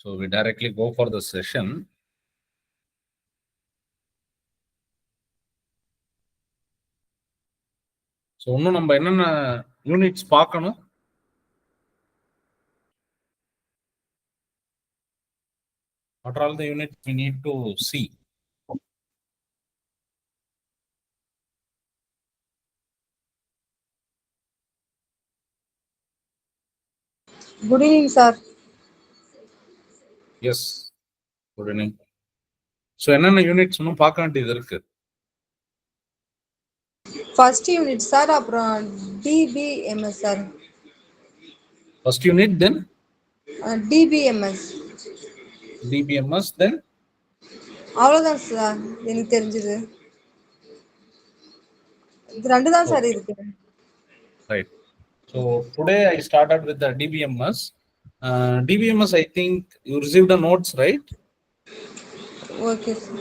So we directly go for the session. So இன்னும் நம்ம என்னென்ன யூனிட்ஸ் பார்க்கணும்? What are all the units we need to see? Good evening, sir. Yes. Good evening. So என்னென்ன units இன்னும் பார்க்க வேண்டியது இருக்கு? First unit, sir. அப்புறம் DBMS, sir. First unit, then DBMS. DBMS, then அவ்வளோதான் சார் எனக்கு தெரிஞ்சது. இது ரெண்டு தான் சார் இருக்கு. Right. So today I started with the DBMS. DBMS, I think you received the notes, right? Okay, sir.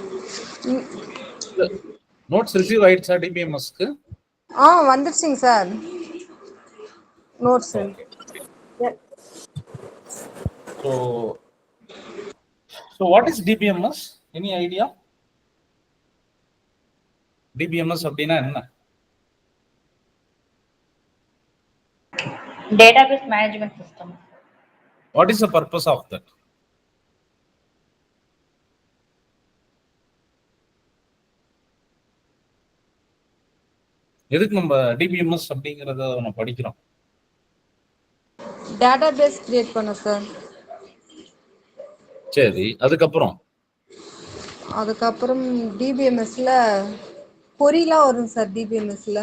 Notes receive ஆயிடுச்சா DBMS க்கு? வந்துருச்சுங்க sir. Notes. So what is DBMS? Any idea? DBMS அப்படின்னா என்ன? Database management system. What is the purpose of that? எதுக்கு நம்ம DBMS அப்படிங்கறத நம்ம படிக்கிறோம்? டேட்டாபேஸ் கிரியேட் பண்ண சார். சரி, அதுக்கப்புறம் DBMSல கொரிலாம் வரும் சார். DBMSல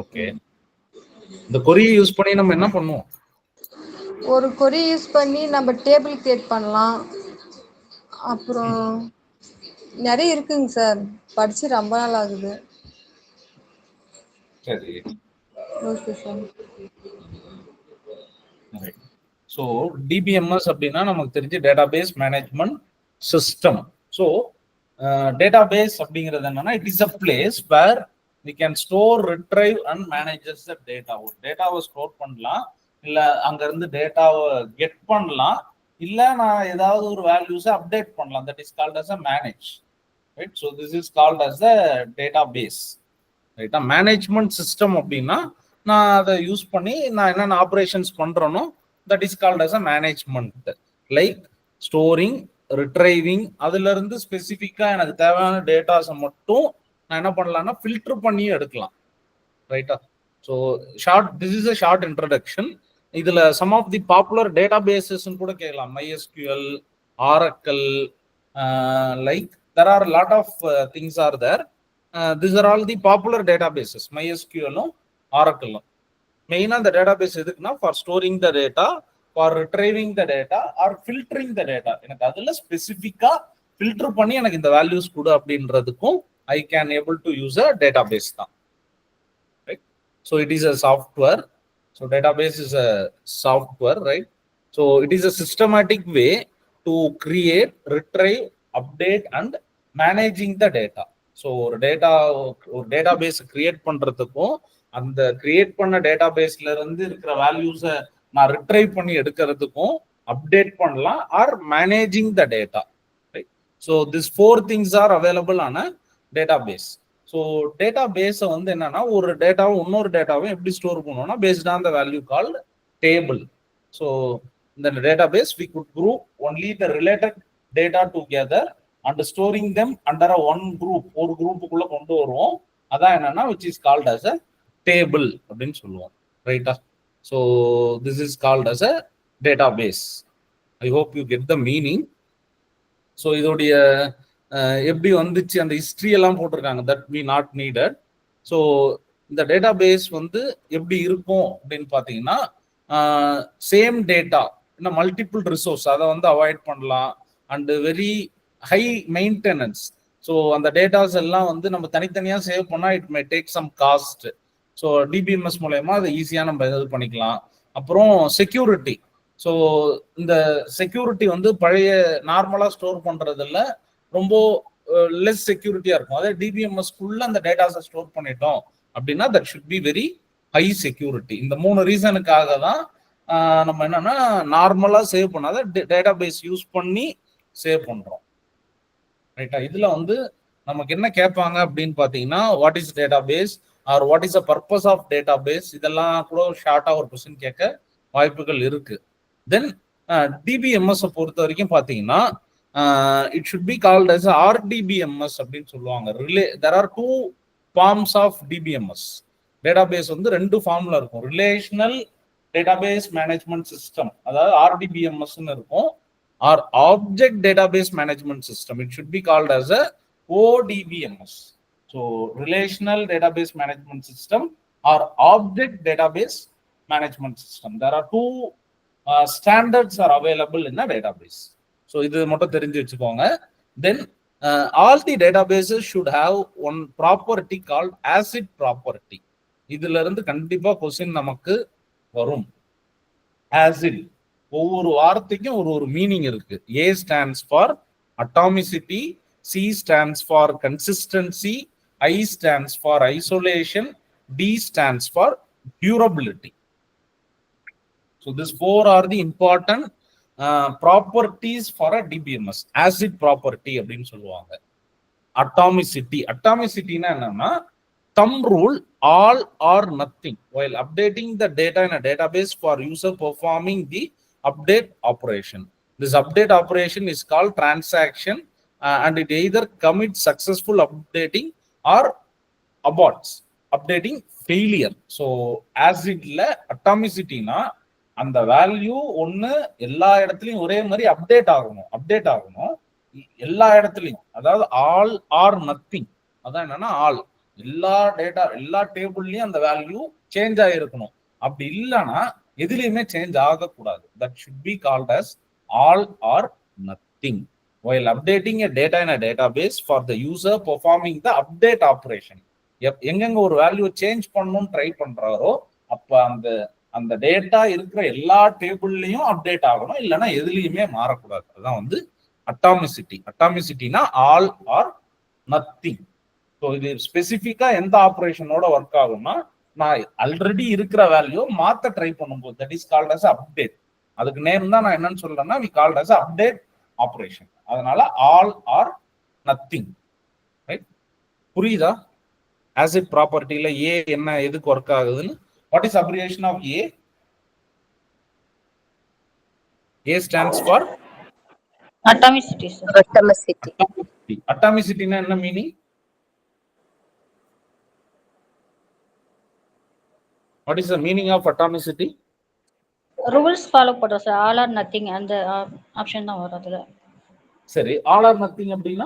ஓகே. இந்த கொரியை யூஸ் பண்ணி நம்ம என்ன பண்ணுவோம்? ஒரு கொரி யூஸ் பண்ணி நம்ம டேபிள் கிரியேட் பண்ணலாம். அப்புறம் நிறைய இருக்குங்க சார். படிச்சு ரொம்ப நாள் ஆகுது. சரி. Okay sir. ஸோ DBMS அப்படின்னா நமக்கு தெரிஞ்ச database management system. So database அப்படிங்கிறது என்னன்னா, it is a place where we can store, retrieve and manages the data. ஒரு டேட்டாவை ஸ்டோர் பண்ணலாம், இல்ல அங்க இருந்து டேட்டாவை கெட் பண்ணலாம், இல்ல நான் ஏதாவது ஒரு வேல்யூஸை அப்டேட் பண்ணலாம். That is called as a manage. Right. So this is called as a database. ரைட்டா? மேனேஜ்மெண்ட் சிஸ்டம் அப்படின்னா நான் அதை யூஸ் பண்ணி நான் என்னென்ன ஆப்ரேஷன்ஸ் பண்றேனோ that is called as a management. Like storing, retrieving, அதுல இருந்து ஸ்பெசிஃபிக்கா எனக்கு தேவையான டேட்டாஸை மட்டும் நான் என்ன பண்ணலாம்னா ஃபில்டர் பண்ணி எடுக்கலாம். ரைட்டா? So this is a short introduction. இதுல some of the popular databases கூட கேட்கலாம். MySQL, Oracle, like there are a lot of things are there. These are all the popular databases. MySQL, Oracle. மெயினா இந்த database எதுக்குன்னா for storing the data, for retrieving the data, or filtering the data. எனக்கு அதுல ஸ்பெசிஃபிக்கா filter பண்ணி எனக்கு இந்த values கொடு அப்படின்றதுக்கும் I can able to use a database தான். Right? So it is a software. So database is a software, right? So it is a systematic way to create, retrieve, update and managing the data. So ஒரு database create பண்றதுக்கும் அந்த create பண்ண டேட்டாபேஸ்ல இருந்து இருக்கிற வேல்யூஸை நான் retrieve பண்ணி எடுக்கிறதுக்கும் அப்டேட் பண்ணலாம், or managing the data. Right. So this 4 things are available ஆன டேட்டாபேஸ். ஸோ டேட்டாபேஸை வந்து என்னன்னா, ஒரு டேட்டாவும் இன்னொரு டேட்டாவும் எப்படி ஸ்டோர் பண்ணுவோம்னா based on the value called table. So இந்த database we could group only the related data together and storing them under one group. ஒரு குரூப்புக்குள்ள கொண்டு வருவோம். அதான் என்னன்னா which is called as a table அப்படின்னு சொல்லுவோம். ரைட்டா? So this is called as a database. I hope you get the meaning. So இதோடைய எப்படி வந்துச்சு அந்த ஹிஸ்ட்ரி எல்லாம் போட்டிருக்காங்க. That we not needed. So இந்த டேட்டாபேஸ் வந்து எப்படி இருக்கும் அப்படின்னு பார்த்தீங்கன்னா, சேம் டேட்டா இன்னும் மல்டிபிள் ரிசோர்ஸ் அதை வந்து அவாய்ட் பண்ணலாம். And very high maintenance. So அந்த டேட்டாஸ் எல்லாம் வந்து நம்ம தனித்தனியாக சேவ் பண்ணால் it may take some cost. So DBMS மூலயமா அதை ஈஸியாக நம்ம இது பண்ணிக்கலாம். அப்புறம் செக்யூரிட்டி. ஸோ இந்த செக்யூரிட்டி வந்து பழைய நார்மலாக ஸ்டோர் பண்ணுறதில்ல, ரொம்ப லெஸ் செக்யூரிட்டியாக இருக்கும். அதே DBMSக்குள்ள அந்த டேட்டாஸை ஸ்டோர் பண்ணிட்டோம் அப்படின்னா that should be very high security. இந்த 3 ரீசனுக்காக தான் நம்ம என்னன்னா நார்மலா சேவ் பண்ணாத டேட்டாபேஸ் யூஸ் பண்ணி சேவ் பண்றோம். ரைட்டா? இதுல வந்து நமக்கு என்ன கேட்பாங்க அப்படின்னு பாத்தீங்கன்னா, what is database or what is the purpose of database, இதெல்லாம் கூட ஷார்ட்டா ஒரு கொஸ்டின் கேட்க வாய்ப்புகள் இருக்கு. தென் டிபிஎம்எஸ் பொறுத்த வரைக்கும் பாத்தீங்கன்னா, it should be called as RDBMS அப்படின்னு சொல்லுவாங்க. There are 2 forms of DBMS. Database வந்து 2 ஃபார்ம்ல இருக்கும். ரிலேஷனல் டேட்டாபேஸ் மேனேஜ்மெண்ட் சிஸ்டம், அதாவது ஆர்டிபிஎம்எஸ் இருக்கும், or object database management system. It should be called as a ODBMS. So relational database management system or object database management system. There are 2 standards are available in the database. So இது மட்டும் தெரிஞ்சு வச்சுக்கோங்க. Then all the databases should have one property called ACID property. இதுல இருந்து கண்டிப்பா question நமக்கு வரும். ACID ஒவ்வொரு வார்த்தைக்கும் ஒரு மீனிங் இருக்கு. A stands for atomicity, C stands for consistency, I stands for isolation, D stands for durability. So these 4 are the important properties for a DBMS. ACID property அப்படின்னு சொல்லுவாங்க. Atomicity. Atomicity என்னன்னா thumb rule, all or nothing, while updating the data in a database for user performing the update operation. This update operation is called transaction, and it either commits successful updating or aborts updating failure. So ACID-ல atomicity-னா அந்த value ஒன்னு எல்லா இடத்துலயும் ஒரே மாதிரி update ஆகணும் எல்லா இடத்துலயும். அதாவது ஆல் ஆர் நத்திங், அதான் என்னன்னா ஆல், எல்லா டேபிள்லயும் அந்த வேல்யூ சேஞ்ச் ஆகிருக்கணும். அப்படி இல்லைன்னா எதுலையுமே சேஞ்ச் ஆகக்கூடாது. That should be called as all or nothing. While updating a data in a database for the user performing the update operation. எங்கெங்க ஒரு வேல்யூ சேஞ்ச் பண்ணணும்னு ட்ரை பண்றாரோ அப்ப அந்த டேட்டா இருக்கிற எல்லா டேபிள்லயும் அப்டேட் ஆகணும், இல்லைன்னா எதுலையுமே மாறக்கூடாது. அதுதான் வந்து அட்டாமிசிட்டி. அட்டாமிசிட்டினா ஆல் ஆர் நத்திங். ஸோ இது ஸ்பெசிஃபிக்கா எந்த ஆப்ரேஷனோட ஒர்க் ஆகும்னா, நான் ஆல்ரெடி இருக்கிற வேல்யூ மாத்த ட்ரை பண்ணும்போது, that is called as update. அதுக்கு நேரம் தான் நான் என்னன்னு சொல்றேன்னா, we called as update operation. அதனால ஆல் ஆர் நத்திங். ரைட்? புரியுதா? ACID ப்ராப்பர்ட்டில ஏ என்ன எதுக்கு ஒர்க் ஆகுதுன்னு. What is abbreviation of A? A stands for Atomicity, sir. அட்டாமிசிட்டினா என்ன meaning? What is the meaning of atomicity? Rules follow பண்றோம் sir. All or nothing அந்த ஆப்ஷன் தான் வரும் அதுல. சரி, ஆல் ஆர் நத்திங் அப்படின்னா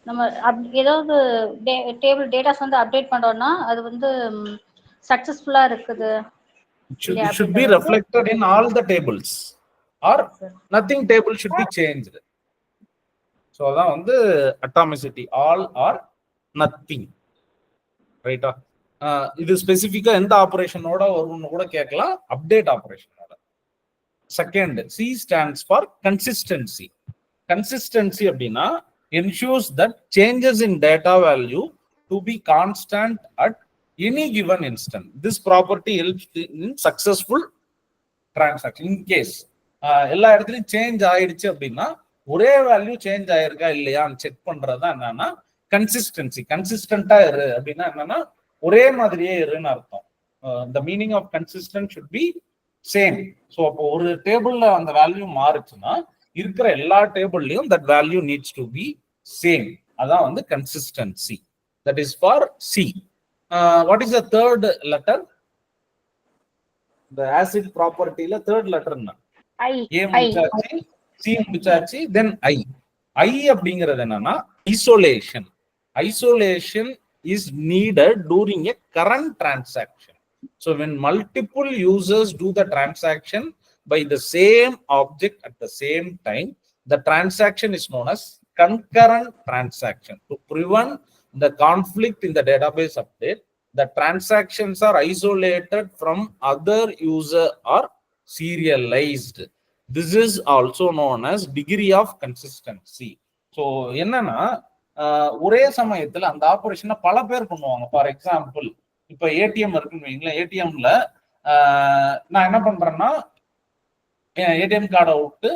நம்ம ஏதாவது டேபிள் டேட்டாஸ் வந்து அப்டேட் பண்றோம்னா அது வந்து சக்சஸ்ஃபுல்லா இருக்குது. It should be reflected in all the tables or nothing table should be changed. So அதான் வந்து atomicity, all or nothing. ரைட்டா? இது ஸ்பெசிஃபிக்கா எந்த ஆபரேஷனோட வரும்னு கூட கேட்கலாம், அப்டேட் ஆபரேஷனோட. Second, C stands for consistency. Consistency அப்படின்னா ensures that changes in data value to be constant at any given instant. This property helps in successful transaction. In case எல்லா இடத்துலயும் சேஞ்ச் ஆயிடுச்சு அப்படின்னா ஒரே வேல்யூ சேஞ்ச் ஆயிருக்கா இல்லையான்னு check பண்றதுதான் என்னன்னா கன்சிஸ்டன்சி. கன்சிஸ்டன்டா இரு அப்படின்னா என்னன்னா ஒரே மாதிரியே இருன்னு அர்த்தம். the meaning of consistent should be same. So அப்போ ஒரு டேபிள்ல அந்த வேல்யூ மாறுச்சுன்னா இருக்கிற எல்லா டேபிள்லயும் that value needs to be same. அதான் வந்து consistency. That is for C. What is the third letter? The ACID property la third letter na I. A முடிச்சாச்சு, C முடிச்சாச்சு, then I. I அப்படிங்கிறது என்னன்னா isolation. Isolation is needed during a current transaction. So when multiple users do the transaction by the same object at the same time, the transaction is known as concurrent transaction. To prevent the conflict in the database update, the transactions are isolated from other user or serialized. This is also known as degree of consistency. So என்னன்னா ஒரே சமயத்துல அந்த ஆபரேஷனை பல பேர் பண்ணுவாங்க. For example, இப்ப ATM இருக்குன்னு வைங்களேன், ஏடிஎம்ல நான் என்ன பண்றேன்னா ஏடிஎம் கார்டை விட்டு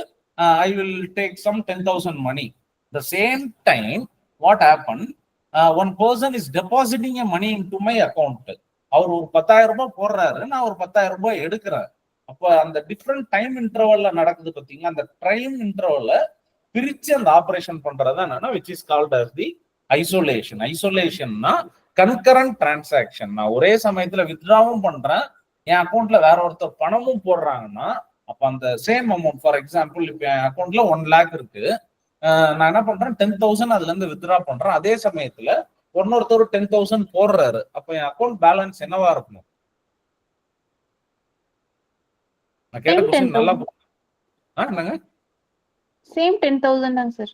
I will take some 10,000 money. The same time what happen, one person is depositing a money into my account. அவர் ஒரு 10,000 ரூபாய் போடுறாரு, நான் ஒரு 10,000 ரூபாய் எடுக்கிறேன். அப்ப அந்த டிஃப்ரெண்ட் டைம் இன்டர்வல்ல நடக்குது பாத்தீங்கன்னா, அந்த டைம் இன்டர்வல்ல பிரிச்சு அந்த ஆபரேஷன் பண்றது என்னன்னா which is called as the isolation. ஐசோலேஷன்னா கன்கரண்ட் டிரான்சாக்ஷன். நான் ஒரே சமயத்துல வித்ட்ராவும் பண்றேன், என் அக்கௌண்ட்ல வேற ஒருத்தர் பணமும் போடுறாங்கன்னா, அப்ப அந்த சேம் அமௌண்ட், ஃபார் எக்ஸாம்பிள் இப்ப என் அக்கௌண்ட்ல 1 lakh இருக்கு, நான் என்ன பண்றேன் 10,000 அதுல இருந்து வித்ட்ரா பண்றேன். அதே சமயத்துல ஒன்னொருத்தர் 10,000 போடுறாரு, அப்ப என் அக்கௌண்ட் பேலன்ஸ் என்னவா இருக்கணும்? நான் கேட்ட கொஸ்டின் நல்லா என்னங்க? சேம் 10,000 தாங்க சார்.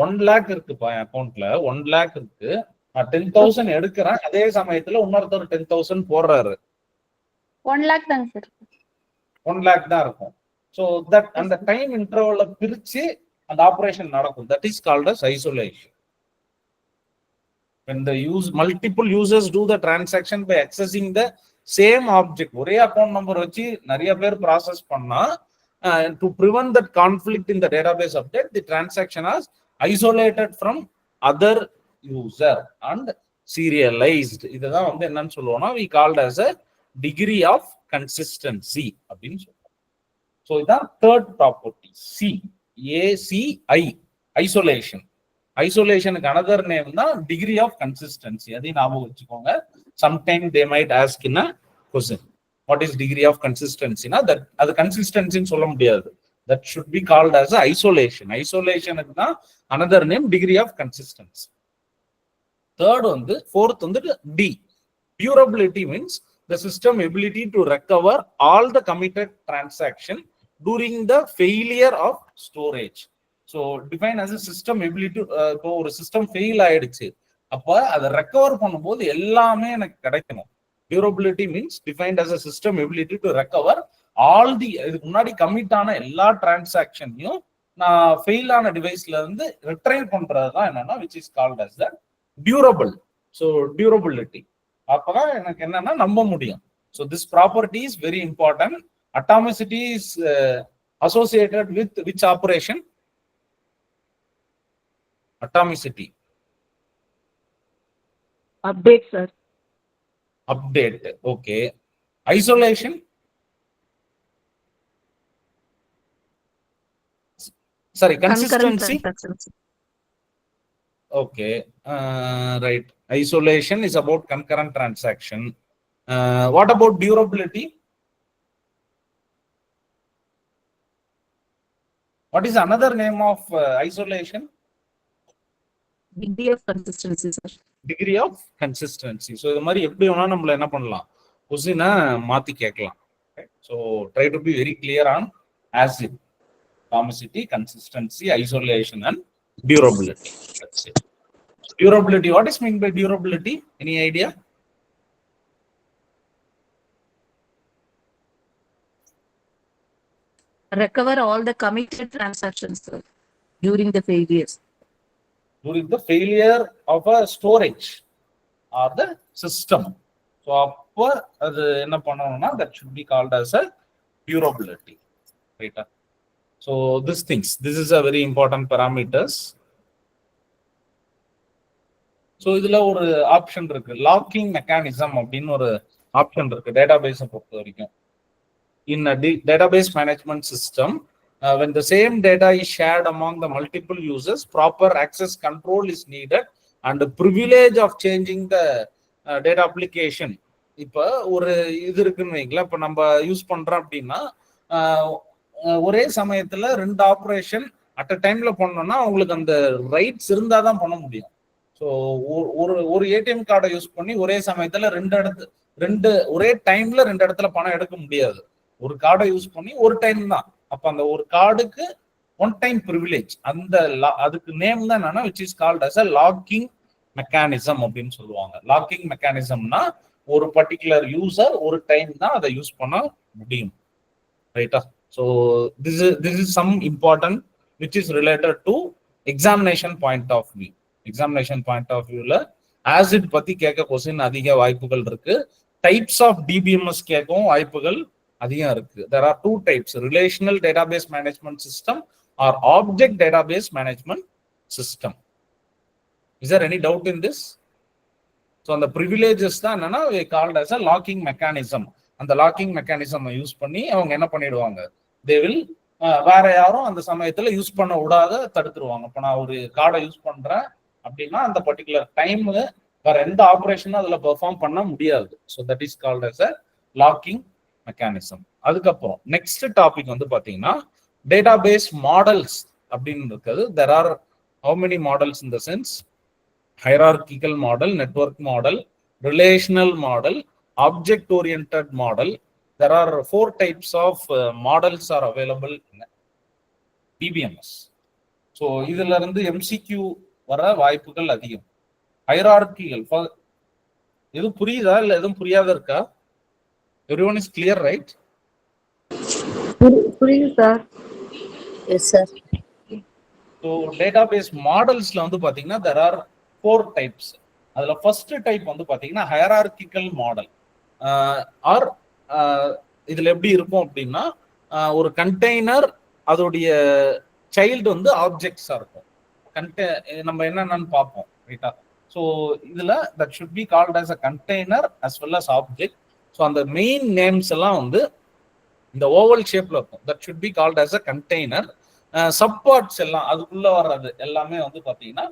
1 lakh இருக்குப்பா என் அக்கௌண்ட்ல, 1 lakh இருக்கு, நான் 10,000 எடுக்கிறேன், அதே சமயத்துல இன்னொருத்தர் 10,000 போடுறாரு. 1 lakh தாங்க சார். 1 lakh தான் இருக்கும். சோ தட் அந்த டைம் இன்டர்வல்ல பிரிச்சு அந்த ஆபரேஷன் நடக்கும். That is called as isolation. When the multiple users do the transaction by accessing the same object, ஒரே அக்கௌண்ட் நம்பர் வச்சு நிறைய பேர் ப்ராசஸ் பண்ணா, to prevent that conflict in the database update, the transaction is isolated from other user and serialized. இதுதான் வந்து என்னன்னு சொல்லுவோம்னா we called as a degree of consistency அப்படின்னு சொல்றோம். So இதான் third property, ACI, isolation. ஐசோலேஷனுக்கு another name தான் degree of consistency. அதையும் ஞாபகம் வச்சுக்கோங்க. Sometime they might ask in a question, what is degree of consistency? That அது consistency சொல்ல முடியாது. That should be called as a isolation. Isolationக்கு தான் another name degree of consistency. Third வந்து fourth வந்து D. Durability means the system ability to recover all the committed transaction during the failure of storage. So define as a system ability. இப்போ ஒரு system fail ஆயிடுச்சு, அப்ப அதை recover பண்ணும்போது எல்லாமே எனக்கு கிடைக்கணும். Durability means defined as a system ability to recover all the இதுக்கு முன்னாடி கமிட் ஆன எல்லா டிரான்சாக்ஷனையும் நான் ஃபெயில் ஆன டிவைஸ்ல இருந்து ரிட்ரைவ் பண்றது தான் என்னன்னா which is called as the durable. So durability அப்பதான் எனக்கு என்னன்னா நம்ப முடியும். So this property is very important. Atomicity is associated with which operation? Atomicity. Update sir. Update. Okay. Isolation. Sorry, consistency. Okay. Right. Isolation is about concurrent transaction. What about durability? What is another name of isolation? Degree of consistency sir. Degree of consistency. So இது மாதிரி எப்படி வேணா நம்மள என்ன பண்ணலாம், கொஸ்டினை மாத்தி கேட்கலாம். So try to be very clear on ACID. Atomicity, consistency, isolation and durability. That's it. Durability. What is meant by durability? Any idea? Recover all the committed transactions sir, during the failures. During the failure of a storage or the system. So அப்போ அது என்ன பண்ணணும்னா that should be called as a durability. Right? So this is a very important parameters. So இதுல ஒரு option இருக்கு, locking mechanism அப்படின்னு ஒரு option இருக்கு டேட்டாபேஸை பொறுத்த வரைக்கும். In a database management system, when the same data is shared among the multiple users, proper access control is needed and the privilege of changing the data application. இப்போ ஒரு இது இருக்குன்னு வைங்களேன், இப்போ நம்ம யூஸ் பண்றோம் அப்படின்னா ஒரே சமயத்துல 2 ஆப்ரேஷன் அட் அ டைம்ல பண்ணோம்னா உங்களுக்கு அந்த ரைட்ஸ் இருந்தா தான் பண்ண முடியும். ஸோ ஒரு ஏடிஎம் கார்டை யூஸ் பண்ணி ஒரே சமயத்துல ஒரே டைம்ல 2 இடத்துல பணம் எடுக்க முடியாது. ஒரு கார்டை யூஸ் பண்ணி ஒரு டைம் தான். அப்ப அந்த ஒரு கார்டுக்கு 1 time privilege. அந்த அதுக்கு நேம் தான் என்னன்னா which is called as a locking mechanism அப்படின்னு சொல்லுவாங்க. லாக்கிங் மெக்கானிசம்னா ஒரு பர்டிகுலர் யூசர் ஒரு டைம் தான் அதை யூஸ் பண்ண முடியும். ரைட்டா? So this is some important which is related to examination point of view. Examination point of viewல ஆசிட் பத்தி கேட்க கொஸ்டின் அதிக வாய்ப்புகள் இருக்கு. டைப்ஸ் ஆஃப் டிபிஎம்எஸ் கேட்கவும் வாய்ப்புகள் அதிகம் இருக்கு. There are two types, relational database management system or object database management system. Is there any doubt in this? So அந்த privileges தான் என்னன்னா called as a locking mechanism. அந்த லாக்கிங் மெக்கானிசம் யூஸ் பண்ணி அவங்க என்ன பண்ணிடுவாங்க, தே வில் வேற யாரும் அந்த சமயத்துல யூஸ் பண்ண விடாத தடுத்துருவாங்க. இப்போ நான் ஒரு கார்டை யூஸ் பண்றேன் அப்படின்னா அந்த பர்டிகுலர் டைம் வேற எந்த ஆப்ரேஷனும் அதுல பெர்ஃபார்ம் பண்ண முடியாது. So that is called as a locking mechanism. அதுக்கப்புறம் நெக்ஸ்ட் டாபிக் வந்து பாத்தீங்கன்னா டேட்டாபேஸ் மாடல்ஸ் அப்படின்னு இருக்குது. There are how many models in the sense hierarchical model, network model, relational model, object oriented model. There are 4 types of models are available in DBMS. So இதுல இருந்து MCQ வர வாய்ப்புகள் அதிகம். hierarchical எதுவும் புரியுதா இல்ல எதுவும் புரியாத இருக்கா? Everyone is clear, right? புரியுது sir. Yes, sir. So database modelsல வந்து பாத்தீங்கன்னா there are 4 types. அதுல ஃபர்ஸ்ட் டைப் வந்து பாத்தீங்கன்னா hierarchical model. ஆர் இதுல எப்படி இருக்கும் அப்படின்னா ஒரு கண்டெய்னர் அதோடைய சைல்டு வந்து ஆப்ஜெக்ட்ஸா இருக்கும். நம்ம என்னன்னு பார்ப்போம் ரைட்டா. ஸோ இதுல that should be called as a container as well as object. So அந்த மெயின் நேம்ஸ் எல்லாம் வந்து இந்த ஓவல் ஷேப்ல இருக்கும். That should be called as a container. Sub parts எல்லாம் அதுக்குள்ள வர்றது எல்லாமே வந்து பாத்தீங்கன்னா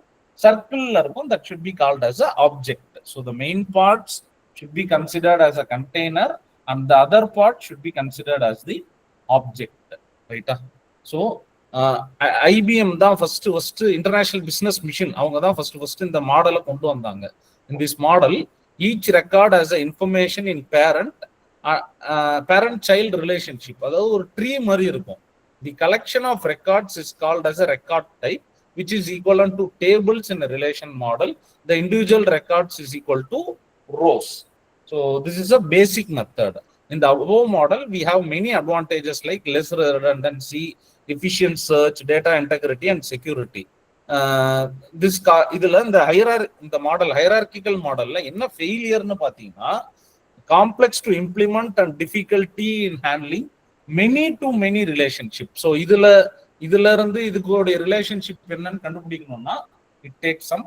சர்க்கிள்ல இருக்கும். That should be called as a object. So the main parts should be considered as a container and the other part should be considered as the object, right? So IBM தான் first international business mission அவங்க தான் first இந்த மாடலை கொண்டு வந்தாங்க. In this model each record has a information in parent child relationship. அதாவது ஒரு tree மாதிரி இருக்கும். The collection of records is called as a record type which is equivalent to tables in a relation model. The individual records is equal to rows. So this is a basic method. In the above model we have many advantages like less redundancy, efficient search, data integrity and security. இதுல இந்த model hierarchical மாடல்ல என்ன ஃபெயிலியர்னு பாத்தீங்கன்னா complex to implement and difficulty in handling many to many relationship. So இதுல இருந்து இதுக்கு relationship என்னன்னு கண்டுபிடிக்கணும்னா it takes some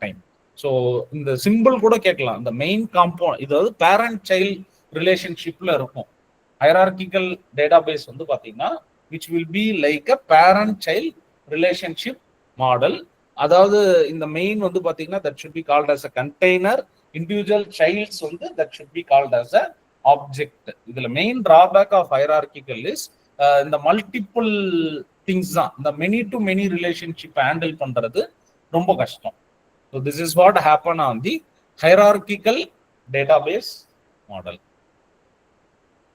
time. So இந்த சிம்பிள் கூட கேட்கலாம். இந்த மெயின் காம்பவுண்ட் இதாவது பேரண்ட் சைல்ட் ரிலேஷன்ஷிப்ல இருக்கும். ஹைரார்கிக்கல் டேட்டாபேஸ் வந்து பாத்தீங்கன்னா which will be like a parent child relationship model. அதாவது இந்த மெயின் வந்து பாத்தீங்கன்னா that should be called as a container. Individual childs வந்து that should be called as a object. இதுல main drawback of hierarchical is இந்த multiple things தான். இந்த many to many relationship handle பண்றது ரொம்ப கஷ்டம். So this is what happened on the hierarchical database model.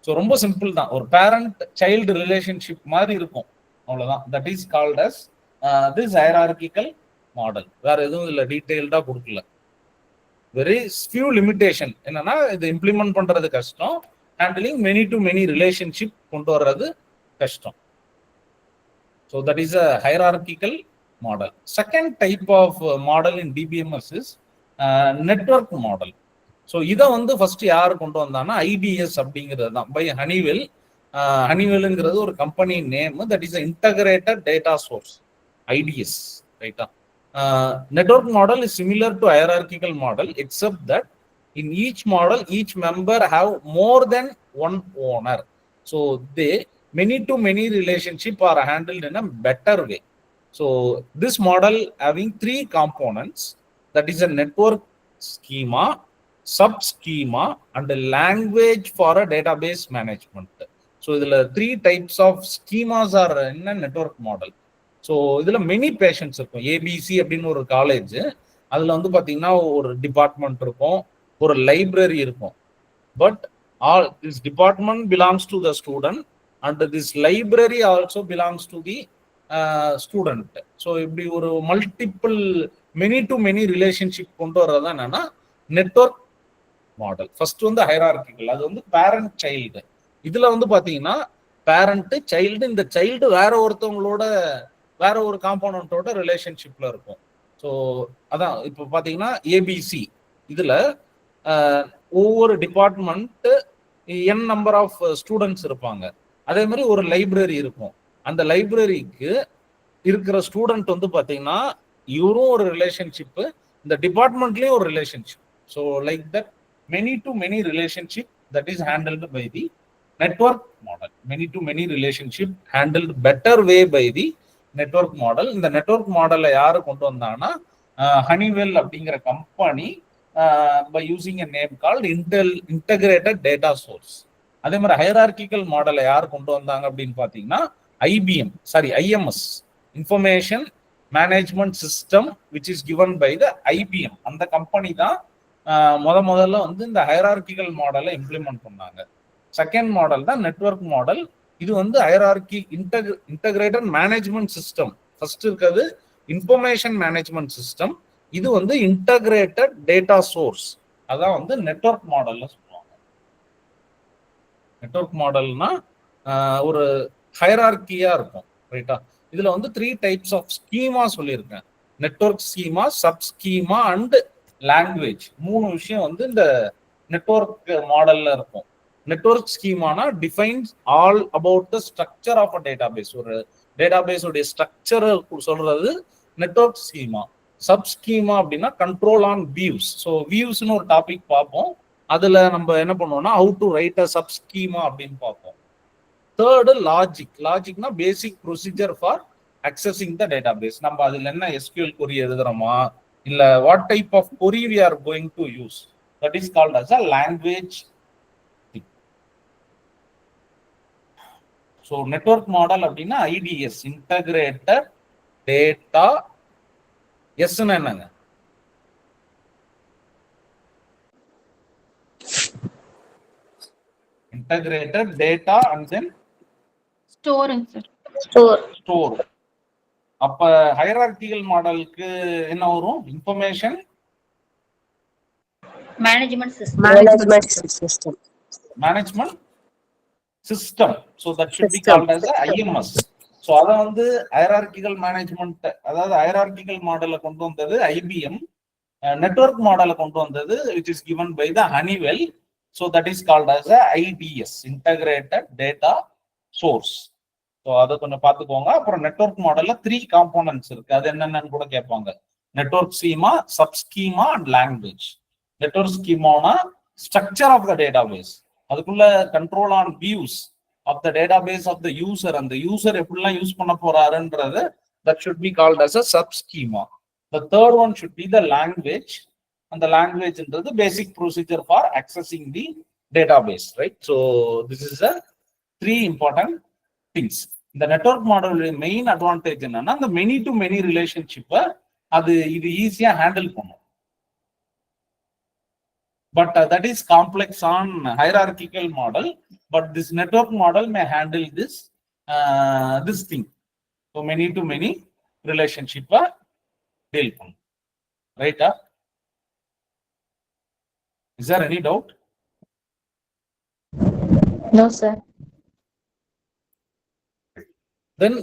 So ரொம்ப simple தான். ஒரு பேரண்ட் சைல்டு ரிலேஷன்ஷிப் மாதிரி இருக்கும், அவ்வளவுதான். That is called as this hierarchical model. வேற எதுவும் இல்ல, டீடைல்டா கொடுக்கல. வெரி ஃபியூ லிமிடேஷன் என்னன்னா இது இம்ப்ளிமெண்ட் பண்றது கஷ்டம், handling many to many relationship கொண்டு வர்றது கஷ்டம். So that is a hierarchical model. Second type of model in DBMS is network model. So இதை வந்து ஃபர்ஸ்ட் யார் கொண்டு வந்தாங்கன்னா ஐடிஎஸ் அப்படிங்கிறது தான், பை ஹனிவெல். ஹனிவெல்ங்கிறது ஒரு company name. That is integrated data source, IDS, ரைட்டா. Network model is similar to hierarchical model except that in each model each member have more than one owner. So they many to many relationship are handled in a better way. So this model having 3 components, that is a network schema, sub schema and a language for a database management. So இதுல 3 types of schemas are in a network model. So இதுல many patience இருக்கும். ABC அப்படின்னு ஒரு college, அதுல வந்து பாத்தீங்கன்னா ஒரு department இருக்கும், ஒரு லைப்ரரி இருக்கும். But all this department belongs to the student and this library also belongs to the student. So இப்படி ஒரு multiple many to many relationship கொண்டு வர்றது என்னன்னா நெட்வொர்க் மாடல். ஃபர்ஸ்ட் வந்து ஹைரார்கிக்கல், அது வந்து பேரண்ட் சைல்டு. இதுல வந்து பாத்தீங்கன்னா பேரண்ட் சைல்டு, இந்த சைல்டு வேற ஒருத்தவங்களோட வேற ஒரு காம்போனன்ட்டோட ரிலேஷன்ஷிப்ல இருக்கும். ஸோ ஸோ அதான் இப்போ பார்த்தீங்கன்னா ஏபிசி இதுல ஒவ்வொரு department n number of students இருப்பாங்க. அதே மாதிரி ஒரு லைப்ரரி இருக்கும். அந்த லைப்ரரிக்கு இருக்கிற ஸ்டூடெண்ட் வந்து பார்த்தீங்கன்னா இவரும் ஒரு ரிலேஷன்ஷிப்பு, இந்த டிபார்ட்மெண்ட்லயும் ஒரு relationship. So like that many to many relationship that is handled by the network model. Many to many relationship handled better way by the network model. இந்த நெட்வொர்க் மாடலை யாரு கொண்டு வந்தாங்கன்னா ஹனிவெல் அப்படிங்கிற company by using a name called integrated data source. அதே மாதிரி hierarchical மாடலை யார் கொண்டு வந்தாங்க அப்படின்னு பார்த்தீங்கன்னா IMS, information management system, which is given by the IBM. அந்த கம்பெனி தான் முதல்ல வந்து இந்த ஹைரார்கிக்கல் மாடலை இம்ப்ளிமெண்ட் பண்ணாங்க. செகண்ட் மாடல் தான் நெட்வொர்க் மாடல். இது வந்து hierarchy integrated management system. First இருக்கிறது இன்ஃபர்மேஷன் மேனேஜ்மெண்ட் சிஸ்டம், இது வந்து இன்டகிரேட்டட் டேட்டா சோர்ஸ். அதான் வந்து நெட்வொர்க் மாடல்ல சொல்லுவாங்க. நெட்வொர்க் மாடல்னா ஒரு ஹைரார்கியா இருக்கும், ரைட்டா? இதுல வந்து 3 டைப்ஸ் ஆஃப் ஸ்கீமா சொல்லியிருக்கேன். Network schema, sub schema and language. 3 விஷயம் வந்து இந்த நெட்வொர்க் மாடல்ல இருக்கும். நெட்வொர்க் ஸ்கீமானா defines all about the structure of a database. ஒரு டேட்டாபேஸ் உடைய ஸ்ட்ரக்சர் சொல்றது நெட்வொர்க் ஸ்கீமா. சப் ஸ்கீமா அப்படின்னா கண்ட்ரோல் ஆன் வியூஸ். ஸோ வியூஸ்னு ஒரு டாபிக் பார்ப்போம். அதுல நம்ம என்ன பண்ணுவோம்னா how to write a sub schema அப்படின்னு பார்ப்போம். தேர்டு லாஜிக்னா basic procedure for accessing the database. நம்ம அதுல என்ன SQL கொரி எழுதுறோமா, இல்ல what type of query we are going to use, that is called as a language. So network model அப்படின்னா IDS, integrated data. எஸ்ன்னு என்னங்க? Integrated data and then storing sir. Store. அப்ப hierarchical மாடலுக்கு என்ன வரும்? Information management system. Management system. So that should be called as IMS. So அதை வந்து hierarchical management, அதாவது ஹைரார்கிக்கல் மாடலை கொண்டு வந்தது IBM. நெட்வொர்க் மாடலை கொண்டு வந்தது which is given by the Honeywell. So that is called as a IDS, integrated data source. So அதை கொஞ்சம் பார்த்துக்கோங்க. அப்புறம் நெட்வொர்க் மாடல்ல 3 காம்போனன்ட்ஸ் இருக்கு. அது என்னென்னு கூட கேட்பாங்க. Network schema, sub schema and language. Network ஸ்கீமானா ஸ்ட்ரக்சர் ஆஃப் த டேட்டாபேஸ், அதுக்குள்ள control on views of the database of the user, அந்த யூசர் எப்படிலாம் யூஸ் பண்ண போறாருன்றது that should be called as a sub schema. The third one should be the language, and the language is the basic procedure for accessing the database, right? So this is a 3 important things. The network model main advantage என்னன்னா the many to many relationship அது இது ஈஸியா handle பண்ணும். But that is complex on hierarchical model, but this network model may handle this thing. So many to many relationship deal பண்ணும், right? Is there any doubt? No sir. Then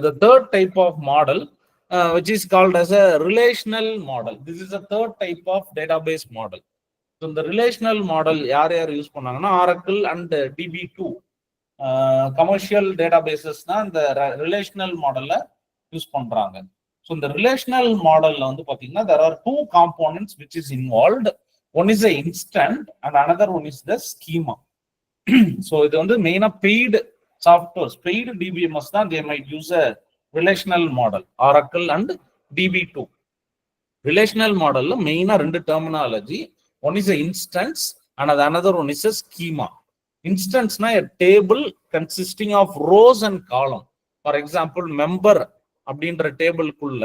the third type of model which is called as a relational model. This is the third type of database model. So இந்த relational model யார் use பண்ணாங்கன்னா Oracle and DB2 commercial databases தான் இந்த relational மாடல்ல use பண்றாங்க. So இந்த relational மாடல்ல வந்து பாத்தீங்கன்னா there are 2 components which is involved. One is the instant and another one is the schema. So இது வந்து மெயினா பெய்டு சாஃப்ட்வேர்ஸ், பெய்டு DBMS தான் they might use a relational model, Oracle and DB2. Relational மாடல்ல மெயினா 2 terminology. One is an instance and another one is a schema. Instance na a table consisting of rows and column. For example, member அப்படின்ற table குள்ள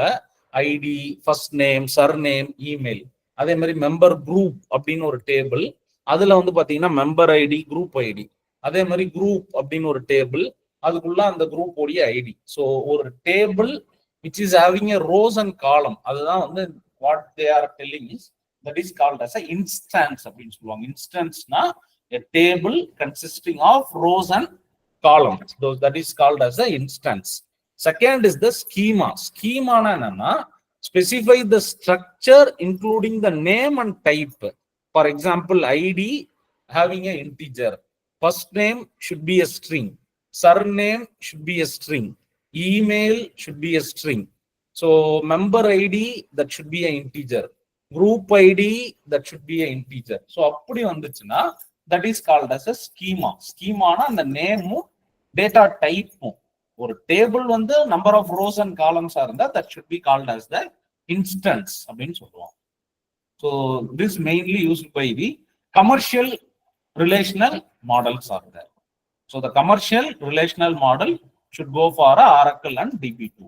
ID, first name, surname, email. அதே மாதிரி member group அப்படின்னு ஒரு table, அதுல வந்து பாத்தீங்கன்னா member ID, group ID. அதே மாதிரி குரூப் அப்படின்னு ஒரு டேபிள், அதுக்குள்ள அந்த குரூப் உடைய ID. ஸோ ஒரு table which is having a rows and column, அதுதான் வந்து what they are telling is that is called as a instance அப்படின்னு சொல்லுவாங்க. இன்ஸ்டன்ஸ்னா a table consisting of rows and columns. That is called as a instance. Second is the schema. Schema na என்னன்னா specify the structure including the name and type. For example, ID having an integer, first name should be a string, surname should be a string, email should be a string. So member ID, that should be an integer, group ID, that should be an integer. So appadi vanduchuna, that is called as a schema. Schema na and the name data type or table வந்து number of rows and columns are இருந்தா, that should be called as the instance அப்படின்னு சொல்லுவோம். So this mainly used by the commercial relational models are there. So the commercial relational model should go for Oracle and DB2.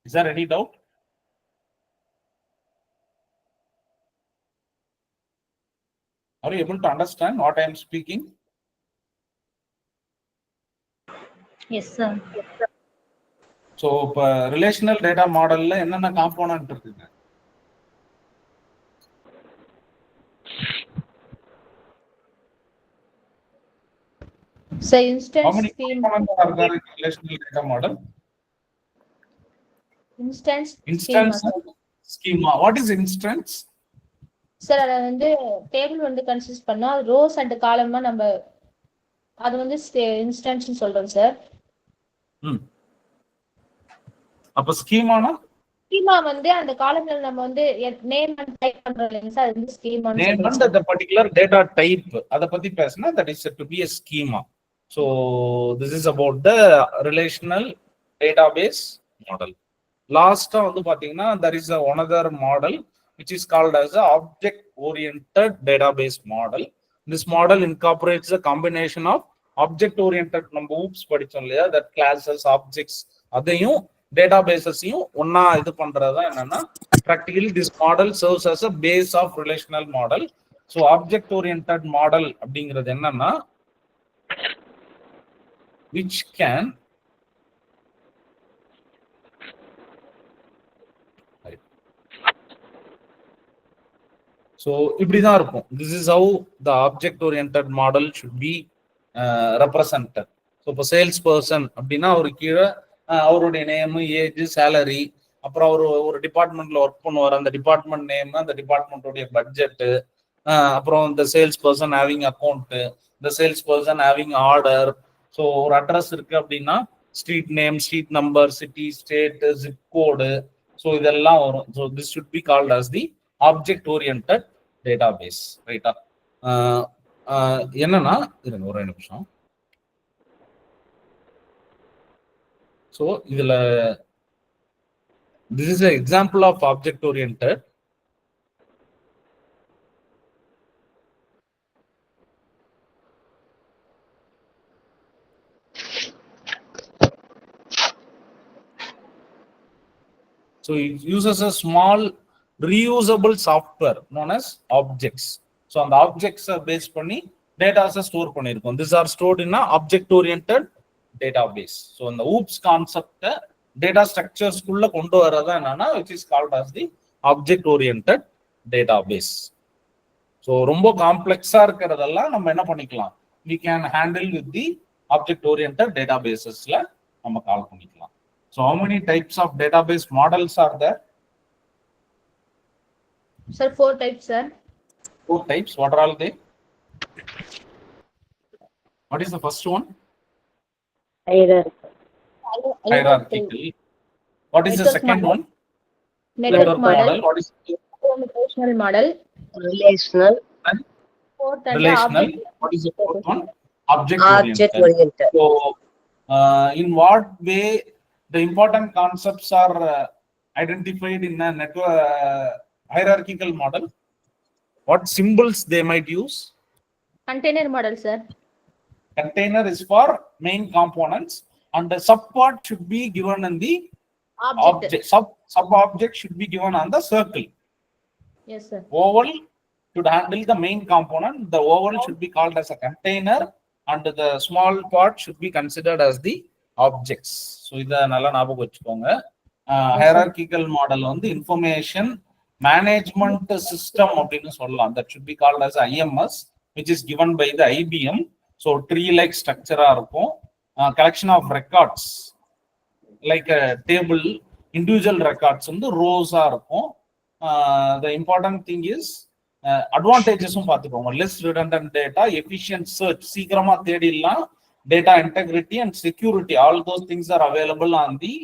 Is there any doubt? Are you able to understand what I am speaking? Yes, sir. So relational data model la enna component irukku? So instance How many scheme, components are there in relational data model? instance Instance schema. schema. What is instance? Sir அதை வந்து table வந்து consist பண்ணா rose and காலமா நம்ம அது வந்து instance சொல்றோம் sir. அப்ப ஸ்கீமானா ஸ்கீமா வந்து அந்த காலம்ல நம்ம வந்து நேம் அண்ட் டைப் பண்றோம் இல்லைங்க சார், அது வந்து ஸ்கீமான்னு name சொல்றோம் and the particular data type, அத பத்தி பேசினா that is said to be a schema. So this is about the relational database model. Last வந்து பாத்தீங்கன்னா there is another model which is called as a object oriented database model. This model incorporates a combination of object oriented, நம்ம oops படிச்சோம் இல்லையா, that classes, objects, அதையும் databases-ஐயும் ஒண்ணா இது பண்றதுதான் என்னன்னா practically this model serves as a base of relational model. So object oriented model அப்படிங்கிறது என்னன்னா which can so இப்படிதான் இருக்கும். This is how the object oriented model should be represented. So இப்போ சேல்ஸ் பர்சன் அப்படின்னா அவரு கீழே அவருடைய நேம், ஏஜ், சேலரி, அப்புறம் அவர் ஒரு டிபார்ட்மெண்ட்ல ஒர்க் பண்ணுவார், அந்த டிபார்ட்மெண்ட் நேம், அந்த டிபார்ட்மெண்ட்டோடைய பட்ஜெட்டு, அப்புறம் இந்த சேல்ஸ் பர்சன் ஹேவிங் அக்கௌண்ட், இந்த sales person having order. So ஒரு அட்ரஸ் இருக்கு அப்படின்னா street name, street number, city, state, zip code, so இதெல்லாம் வரும். So this should be called as the object oriented database. ரைட்டா? என்னன்னா இருங்க ஒரே நிமிஷம். ஸோ இதுல this is an example of object oriented. So it uses a small reusable software known as objects. So on the objects are based பண்ணி data store பண்ணிருக்கோம். These are stored in a object oriented database. So in the OOPS concept data structures குள்ள கொண்டு வரதா என்னன்னா which is called as the object oriented database. So ரொம்ப காம்ப்ளெக்ஸா இருக்கிறதெல்லாம் நம்ம என்ன பண்ணிக்கலாம், we can handle with the object oriented databasesல நம்ம கால் பண்ணிக்கலாம். So how many types of database models are there? Sir, 4 types, sir. 4 types. What are all they? What is the first one? Hierarchical. What is the second one? Network model. What is Relational model. Relational. Fourth and relational? object. What is the fourth one? Object Object oriented. oriented. So in what way the important concepts are identified in a network hierarchical model? What symbols they might use? Container model, sir. Container is for main components and the subpart should be given in the object. Sub object should be given on the circle. Yes, sir. Oval should handle the main component. The oval should be called as a container and the small part should be considered as the objects. So இத நல்லா ஞாபகம் வச்சுக்கோங்க. Hierarchical model வந்து information management system அப்படின்னு சொல்லலாம். That should be called as IMS, which is given by the IBM. So tree like structure இருக்கும். Collection of records like a table individual records வந்து ரோஸா இருக்கும். த இம்பார்ட்டன்ட் திங் இஸ் அட்வான்டேஜஸும் பார்த்துக்கோங்க. Less redundant data, efficient search, சீக்கிரமா தேடிடலாம், data integrity and security, all those things are available on the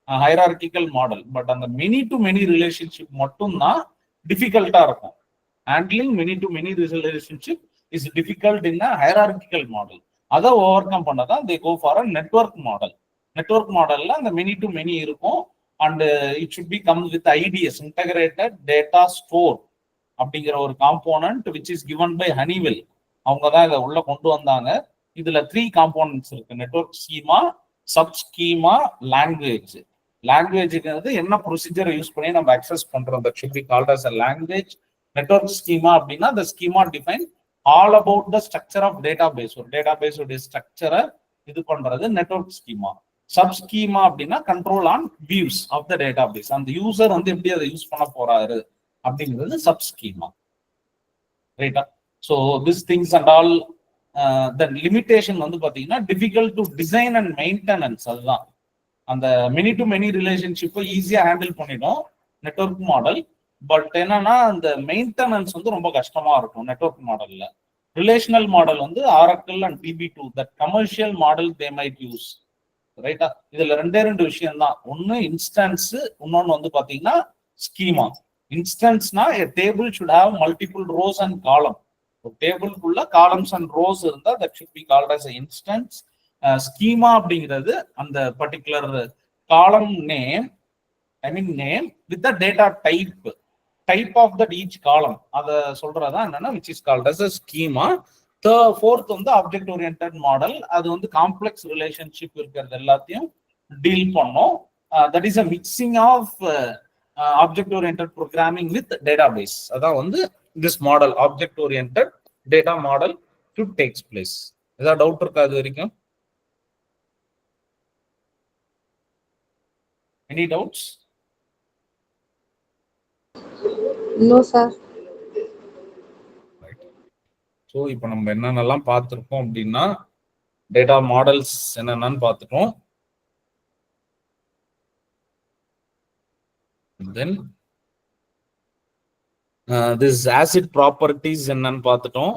hierarchical model. But அந்த many to many relationship மட்டும்தான் டிஃபிகல்ட்டா இருக்கும். Handling many to many relationship is difficult in a hierarchical model. அதை overcome பண்ணதான் they go for a network model. Network மாடல்ல அந்த many to many இருக்கும். And it should be come with IDS, integrated data store அப்படிங்கிற ஒரு component which is given by Honeywell. அவங்க தான் இதை உள்ள கொண்டு வந்தாங்க. இதுல 3 காம்போனன்ட்ஸ் இருக்கு: network schema, sub schema, language. லாங்குவேஜ்ங்கிறது என்ன ப்ரொசீஜரை யூஸ் பண்ணி நம்ம அக்சஸ் பண்றோம், that should be called as a language. Network schema அப்படின்னா the schema define all about the structure of database. ஒரு database உடைய ஸ்ட்ரக்சரை இது பண்றது நெட்வொர்க் ஸ்கீமா. சப் ஸ்கீமா அப்படின்னா control on views of the database. அந்த யூசர் வந்து எப்படி அதை யூஸ் பண்ண போறாரு அப்படிங்கிறது சப் ஸ்கீமா. ரைட்டா? So this things and all. The limitation வந்து பாத்தீங்கன்னா difficult to design and maintenance. அதுதான் அந்த மெனி டு மெனி ரிலேஷன்ஷிப்பை ஈஸியா ஹேண்டில் பண்ணிடும் நெட்வொர்க் மாடல். பட் என்னன்னா அந்த மெயின்டெனன்ஸ் வந்து ரொம்ப கஷ்டமா இருக்கும் நெட்வொர்க் மாடல்ல. ரிலேஷனல் மாடல் வந்து Oracle and DB2, that commercial model they might use. ரைட்டா? இதுல 2 விஷயம் தான். ஒன்னு இன்ஸ்டன்ஸ், இன்னொன்னு வந்து பாத்தீங்கன்னா ஸ்கீமா. இன்ஸ்டன்ஸ்னா a table should have multiple rows and column. ஒரு டேபிள்குள்ள காலம்ஸ் அண்ட் ரோஸ் இருந்தா that should be called as an instance. Schema அப்படிங்கிறது அந்த particular column name, I mean name with the data type of that each column, அதை சொல்றதா என்னன்னா which is called as a schema. Fourth வந்து object oriented model. அது வந்து complex relationship இருக்கிறது எல்லாத்தையும் டீல் பண்ணும். That is a mixing of object oriented programming with database. அதான் வந்து this model, object oriented data model to takes place. ஏதாவது doubt இருக்கா அது வரைக்கும்? Any doubts? No sir. So இப்போ நம்ம என்னென்னலாம் பார்த்துருக்கோம் அப்படின்னா, டேட்டா மாடல்ஸ் என்னென்னு பார்த்துட்டோம். தென் திஸ் ஆசிட் ப்ராப்பர்ட்டிஸ் என்னன்னு பார்த்துட்டோம்.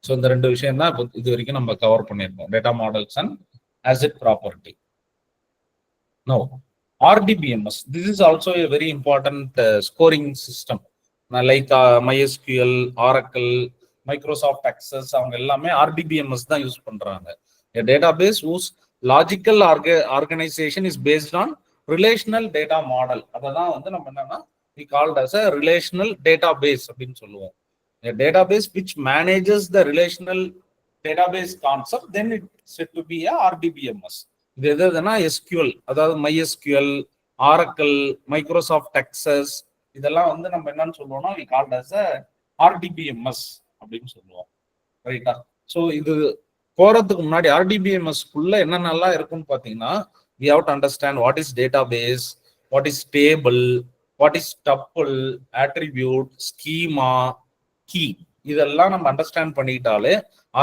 ஸோ இந்த 2 விஷயம் தான் இது வரைக்கும் நம்ம கவர் பண்ணியிருக்கோம், data models and acid property. No RDBMS, this is also a very important scoring system. Like MySQL, Oracle, Microsoft Access, அவங்க எல்லாமே RDBMS தான் யூஸ் பண்றாங்க. A database whose logical organization is based on relational data model. அததான் வந்து நம்ம என்னன்னா we called as a relational database அப்படின்னு சொல்லுவோம். A database which manages the relational database concept, then it's said to be a RDBMS. இது எதுனா SQL, அதாவது MySQL, Oracle, Microsoft Access, இதெல்லாம் வந்து நம்ம என்னன்னு சொல்லுவோம்னா we called as a RDBMS அப்படின்னு சொல்லுவோம். ரைட்டா? ஸோ இது போறதுக்கு முன்னாடி RDBMS குள்ள என்னென்னலாம் இருக்குன்னு பார்த்தீங்கன்னா, we have to understand what is database, what is table, what is tuple, attribute, schema, key. இதெல்லாம் நம்ம அண்டர்ஸ்டாண்ட் பண்ணிட்டாலே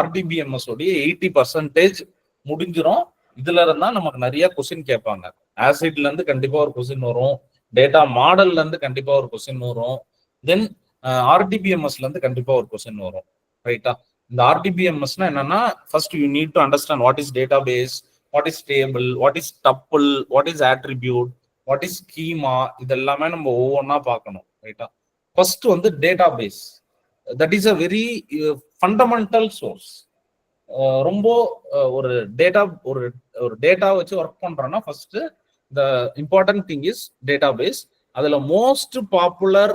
RDBMS உடைய 80% முடிஞ்சிடும். இதுல இருந்தா நமக்கு நிறைய கொஸ்டின் கேட்பாங்க. ஆசிட்ல இருந்து கண்டிப்பா ஒரு கொஸ்டின் வரும், டேட்டா மாடல்ல இருந்து கண்டிப்பா ஒரு கொஸ்டின் வரும், தென் RDBMSல இருந்து கண்டிப்பா ஒரு கொஸ்டின் வரும். ரைட்டா? இந்த RDBMSனா என்னன்னா, first you need to understand what is database, what is table, what is tuple, what is attribute, what is schema, இது எல்லாமே நம்ம ஒவ்வொன்றா பார்க்கணும். ரைட்டா? ஃபர்ஸ்ட் வந்து database, that is a very fundamental source. ரொம்ப ஒரு டேட்டா வச்சு ஒர்க் பண்றோம்னா first the important thing is database. அதுல மோஸ்ட் பாப்புலர்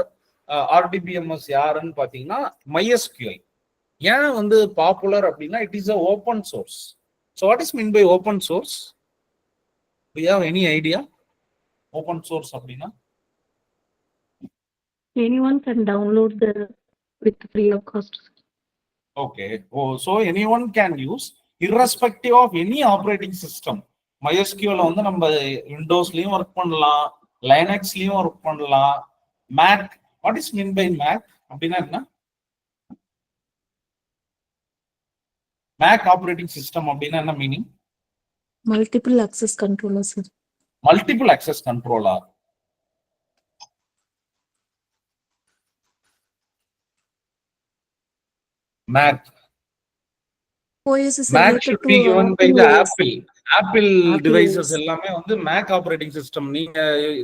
RDBMS யாருன்னு பாத்தீங்கன்னா MySQL. ஏன் வந்து பாப்புலர் அப்படின்னா it is a open source. So what is mean by open source? Do you have any idea? Open source அப்படின்னா Anyone can download with free of cost. Okay. Oh, so anyone can use irrespective of any operating system. MySQL வந்து நம்ம விண்டோஸ்லயும் work பண்ணலாம், லைனக்ஸ்லயும் work பண்ணலாம், Mac. What is mean by Mac அப்படின்னா என்ன? Mac operating system அப்படின்னா என்ன meaning? Multiple access controller, sir. Multiple access controller. Mac. OS is Mac related should to be given by the OS. Apple. Apple Apple devices OS. எல்லாமே வந்து make operating system. நீங்க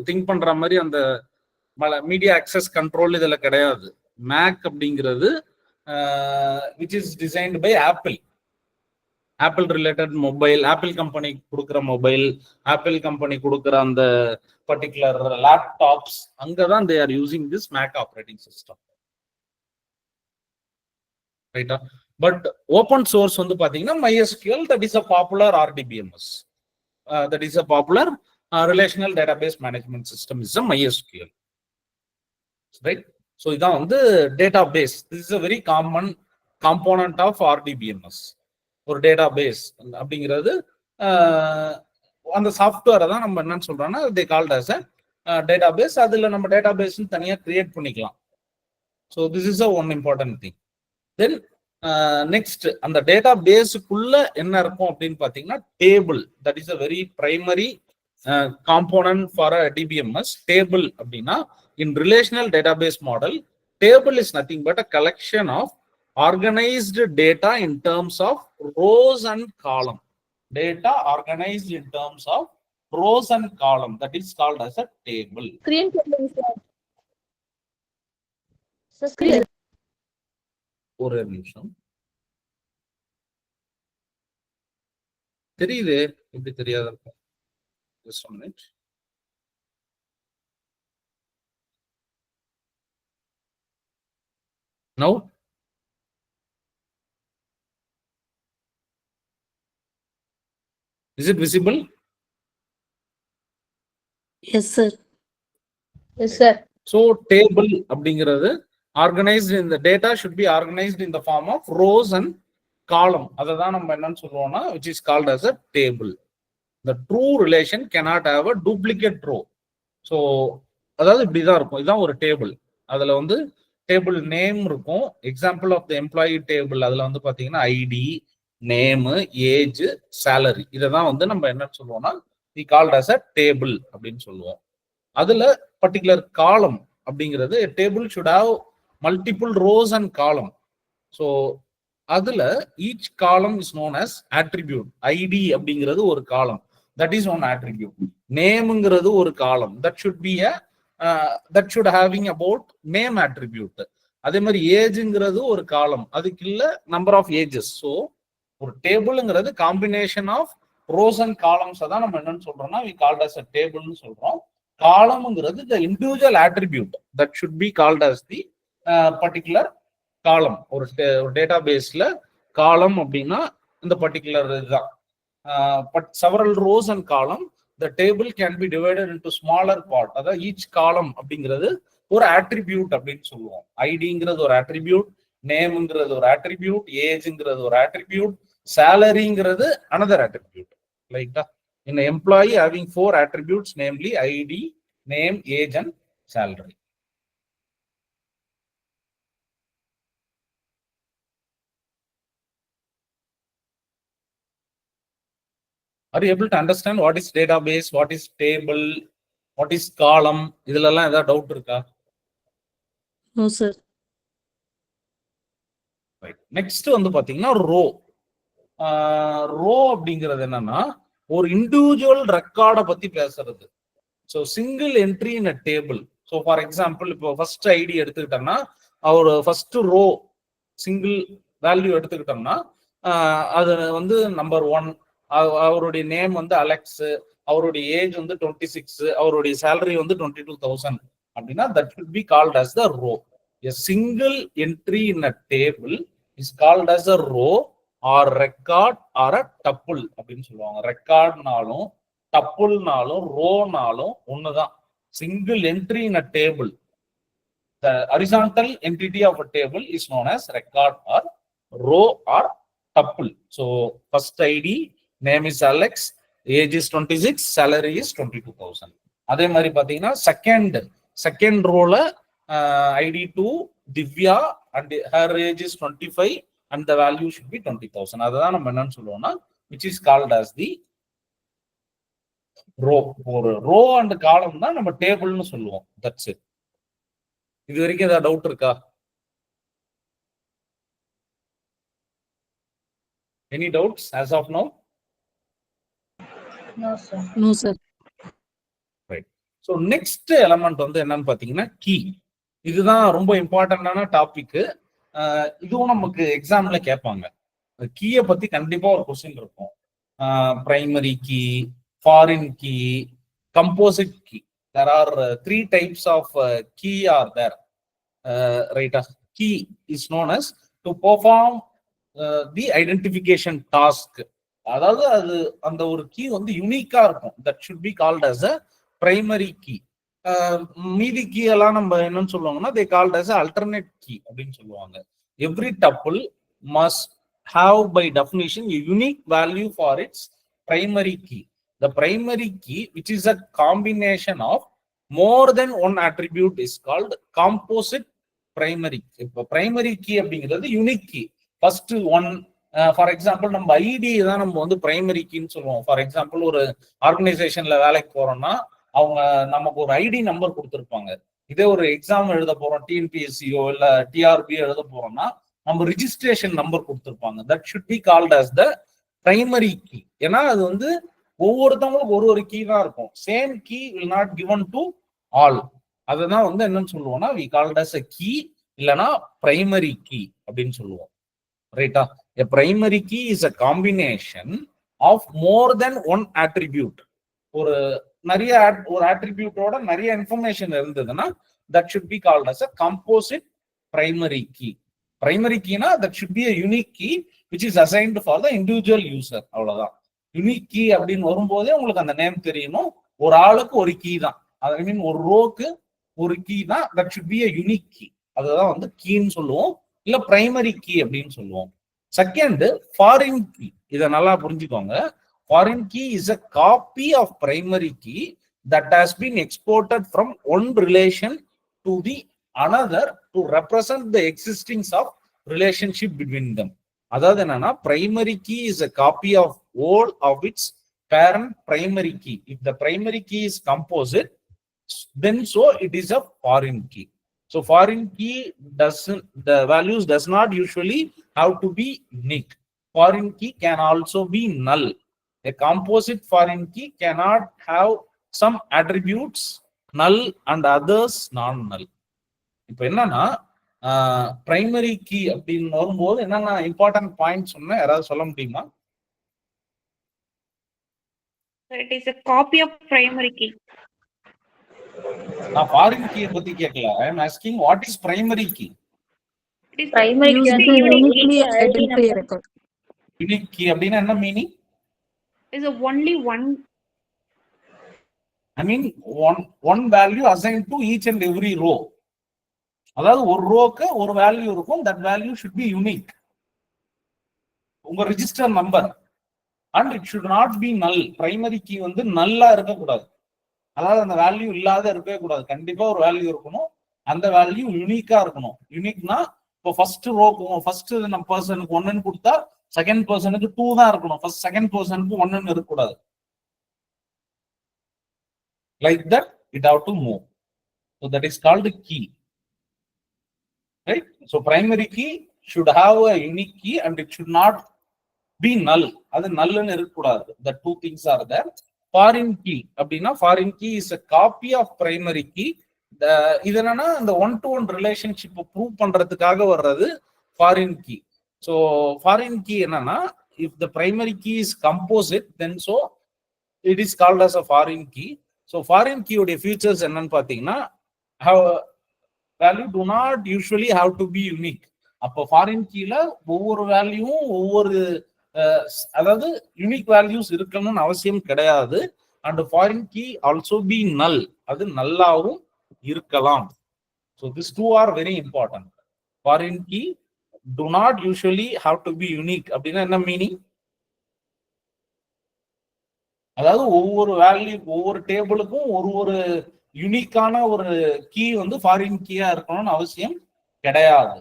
think பண்ற மாதிரி அந்த media access control இதுல கிடையாது. Mac அப்படிங்கிறது which is designed by Apple. Apple related mobile, Apple company கொடுக்குற மொபைல், ஆப்பிள் கம்பெனி கொடுக்குற அந்த பர்டிகுலர் லேப்டாப்ஸ், அங்கதான் they are using this Mac operating system. ரைட்டா? பட் ஓப்பன் சோர்ஸ் வந்து பாத்தீங்கன்னா MySQL, that is a popular RDBMS, that is a popular relational database management system is a MySQL. Right? So இதான் வந்து database. This is a very common component of RDBMS. ஒரு database அப்படிங்கிறது அந்த சாஃப்ட்வேரை தான் நம்ம என்னன்னு சொல்றோம்னா they called as a database. அதுல நம்ம டேட்டாபேஸ் தனியா கிரியேட் பண்ணிக்கலாம். So this is a one important thing. Then next அந்த டேட்டா பேஸுக்குள்ள என்ன இருக்கும் அப்படின்னு பாத்தீங்கன்னா table. That is a very primary component for a DBMS. Table அப்படின்னா in relational database model, table is nothing but a collection of organized data in terms of rows and column. Data organized in terms of rows and column, that is called as a table. Screen telling, sir. So screen. ஒரு நிமிஷம். தெரியுது, எப்படி தெரியாத இருக்கும். Just a minute. Now is it visible? Yes, sir. Yes, sir. So table அப்படிங்கிறது organized in the data should be organized in the form of rows and column. அதை தான் நம்ம என்னன்னு சொல்லுவோம்னா which is called as a table. The true relation cannot have a duplicate row. So அதாவது இப்படிதான் இருக்கும். இதுதான் ஒரு டேபிள். அதுல வந்து டேபிள் நேம் இருக்கும். Example of the employee table, அதுல வந்து பாத்தீங்கன்னா ஐடி, நேம், ஏஜ், சேலரி, இதை தான் வந்து நம்ம என்ன சொல்லுவோம்னா we called as a table அப்படின்னு சொல்லுவோம். அதுல பர்டிகுலர் காலம் அப்படிங்கிறது table should have multiple rows and column. So அதுல each column is known as attribute. ID அப்படிங்கிறது ஒரு column, that is one attribute. நேம்ங்கிறது ஒரு column, that should be a that should having about name attribute. அதே மாதிரி ஏஜ்ங்கிறது ஒரு காலம், அதுக்கு இல்ல நம்பர் ஆஃப் ஏஜஸ். ஸோ ஒரு டேபிள்ங்கிறது combination of rows and columns தான் நம்ம என்னன்னு சொல்றோம்னா வி கால்ட் அஸ் அ டேபிள்னு சொல்றோம். காலம்ங்கிறது the individual attribute that should be called as the particular column. ஒரு டேட்டா பேஸ்ல காலம் அப்படின்னா இந்த பர்டிகுலர் இதுதான். But several rows and column, the table can be divided into smaller part. அதாவது each column அப்படிங்கிறது ஒரு attribute அப்படின்னு சொல்லுவோம். ஐடிங்கிறது ஒரு attribute, நேம்ங்கிறது ஒரு attribute, ஏஜ்ங்கிறது ஒரு attribute, salaryங்கிறது another attribute. Like that. In an employee having 4 attributes, namely ID, name, age and salary. Are you able to understand what is database, what is table, what is column? இதுலலாம் ஏதாவது doubt இருக்கா? No, sir. Right. Next வந்து பாத்தீங்கன்னா row. Row அப்படிங்கிறது என்னன்னா ஒரு individual ரெக்கார்டை பத்தி பேசுறது. So single entry in a table. So for example இப்போ ஃபர்ஸ்ட் ஐடி எடுத்துக்கிட்டோம்னா அவர் ஃபர்ஸ்ட் ரோ சிங்கிள் வேல்யூ எடுத்துக்கிட்டோம்னா அது வந்து நம்பர் 1. அவருடைய நேம் வந்து அலெக்ஸ், அவருடைய ஏஜ் வந்து 26, அவருடைய சேலரி வந்து 22,000 அப்படின்னா that should be called as the row. A single entry in a table is called as a row or record or a tuple அப்படின்னு சொல்லுவாங்க. ரெக்கார்ட்னாலும் டப்புள்னாலும் ரோனாலும் ஒண்ணுதான். Single entry in a table, the horizontal entity of a table is known as record or row or tuple. So first ID, name is Alex, age is 26, salary is 22,000. அதே மாதிரி பாத்தீங்கன்னா second ரோல ID2 Divya and her age is 25 and the value should be 20,000. அதுதான் நம்ம என்னன்னு சொல்லுவோம்னா which is called as the row. ஒரு row and column தான் நம்ம டேபிள்னு சொல்லுவோம். That's it. இது வரைக்கும் ஏதாவது டவுட் இருக்கா? Any doubts as of now? No, sir. No, sir. Right. So next element வந்து என்னன்னு பார்த்தீங்கன்னா கீ. இதுதான் ரொம்ப இம்பார்ட்டன்டான டாபிக். இதுவும் நமக்கு எக்ஸாம்ல கேட்பாங்க. கீயை பத்தி கண்டிப்பா ஒரு கொஸ்டின் இருக்கும். Primary key, foreign key, composite key. There are 3 types of key are there. Right. Key is known as to perform the identification task. அதாவது அது அந்த ஒரு கீ வந்து யூனிக்கா இருக்கும். That should be called as a primary key. மீதி key எல்லாம் நம்ம என்னன்னு சொல்லுவாங்கன்னா they called as alternate key அப்படின்னு சொல்லுவாங்க. Every tuple must have by definition a unique value for its primary key. The primary key, which is a combination of more than one attribute, is called composite primary. இப்போ primary key அப்படிங்கிறது unique key. First one, for example நம்ம ID தான் நம்ம வந்து primary கீன்னு சொல்லுவோம். For example ஒரு ஆர்கனைசேஷன்ல வேலைக்கு போறோம்னா அவங்க நமக்கு ஒரு ஐடி நம்பர் கொடுத்துருப்பாங்க. இதே ஒரு எக்ஸாம் எழுத போறோம், டிஎன்பிஎஸ்சியோ இல்ல டிஆர்பி எழுத போறோம்னா நம்ம ரிஜிஸ்ட்ரேஷன் நம்பர் கொடுத்துருப்பாங்க. That should be called as the primary key. ஏன்னா அது வந்து ஒவ்வொருத்தவங்களுக்கு ஒரு கீ தான் இருக்கும். Same key will not given to all. அதுதான் வந்து என்னன்னு சொல்லுவோம்னா we called as a key, இல்லைன்னா பிரைமரி கீ அப்படின்னு சொல்லுவோம். ரைட்டா? A primary key is a combination of more than one attribute. ஒரு நிறைய ஒரு attribute-ஓட நிறைய இன்ஃபர்மேஷன் இருந்ததுன்னா that should be called as a composite primary key. Primary key-னா that should be a unique key which is assigned for the individual user. அவ்வளவுதான். Unique key அப்படின்னு வரும்போதே உங்களுக்கு அந்த நேம் தெரியணும். ஒரு ஆளுக்கு ஒரு கீ தான். ஐ மீன் ஒரு ரோக்கு ஒரு கீ தான். that should be a unique key. அதுதான் வந்து கீன்னு சொல்லுவோம், இல்ல பிரைமரி கீ அப்படின்னு சொல்லுவோம். Second, foreign key. இதை நல்லா புரிஞ்சுக்கோங்க. Foreign key is a copy of primary key that has been exported from one relation to the another to represent the existings of relationship between them. அதாவது என்னன்னா primary key is a copy of all of its parent primary key. If the primary key is composite, then so it is a foreign key. So foreign key doesn't, the values does not usually have to be unique. Foreign key can also be null. A composite foreign key cannot have some attributes null and others non-null. இப்போ என்னன்னா primary key அப்படின்னு வரும்போது என்னன்னா important point சொன்னா யாராவது சொல்ல முடியுமா? It is a copy of primary key. நான் ஃபாரின் கீ பத்தி கேட்கல. I am asking what is primary key? It is Primary key Used வந்து to unique uniquely ID identify number. a record. Unique key அப்படின்னா என்ன meaning? is a only one. I mean one value assigned to each and every row. அதாவது ஒரு ரோக்கு ஒரு value இருக்கும். that value should be unique. உங்க register number. and it should not be null. Primary key வந்து நல்லா இருக்கக்கூடாது. அதாவது அந்த வேல்யூ இல்லாத இருக்கவே கூடாது. கண்டிப்பா ஒரு வேல்யூ இருக்கணும். அந்த வேல்யூ யூனிக்கா இருக்கணும். யூனிக்னா இப்போ ஃபர்ஸ்ட் ரோக்கு ஃபர்ஸ்ட் நம்ம பர்சனுக்கு 1ன்னு கொடுத்தா செகண்ட் பர்சனுக்கு 2 தான் இருக்கணும். ஃபர்ஸ்ட் செகண்ட் பர்சனுக்கு 1ன்னு இருக்கக்கூடாது. Like that it have to move. So that is called key. Right? So primary key should have a unique key and it should not be null. அது nullன்னு இருக்கக்கூடாது. The two things are there. Foreign key அப்படின்னா foreign key is a copy of primary key. இது என்னன்னா இந்த one to one relationship prove பண்றதுக்காக வர்றது foreign key. So foreign key என்னன்னா if the primary key is composite then so it is called as a foreign key. So foreign கீயோடைய features என்னன்னு பார்த்தீங்கன்னா value to not usually have to be unique. அப்போ foreign கீல ஒவ்வொரு வேல்யூவும் ஒவ்வொரு அதாவது யூனிக் வேல்யூஸ் இருக்கணும்னு அவசியம் கிடையாது. And foreign key also be null. அது நல்லாவும் இருக்கலாம். So these two are very important. Foreign key do not usually have to be unique. அப்படின்னா என்ன மீனிங்? அதாவது ஒவ்வொரு வேல்யூ ஒவ்வொரு டேபிளுக்கும் ஒரு யூனிக்கான ஒரு கீ வந்து ஃபாரின் கீயா இருக்கணும்னு அவசியம் கிடையாது.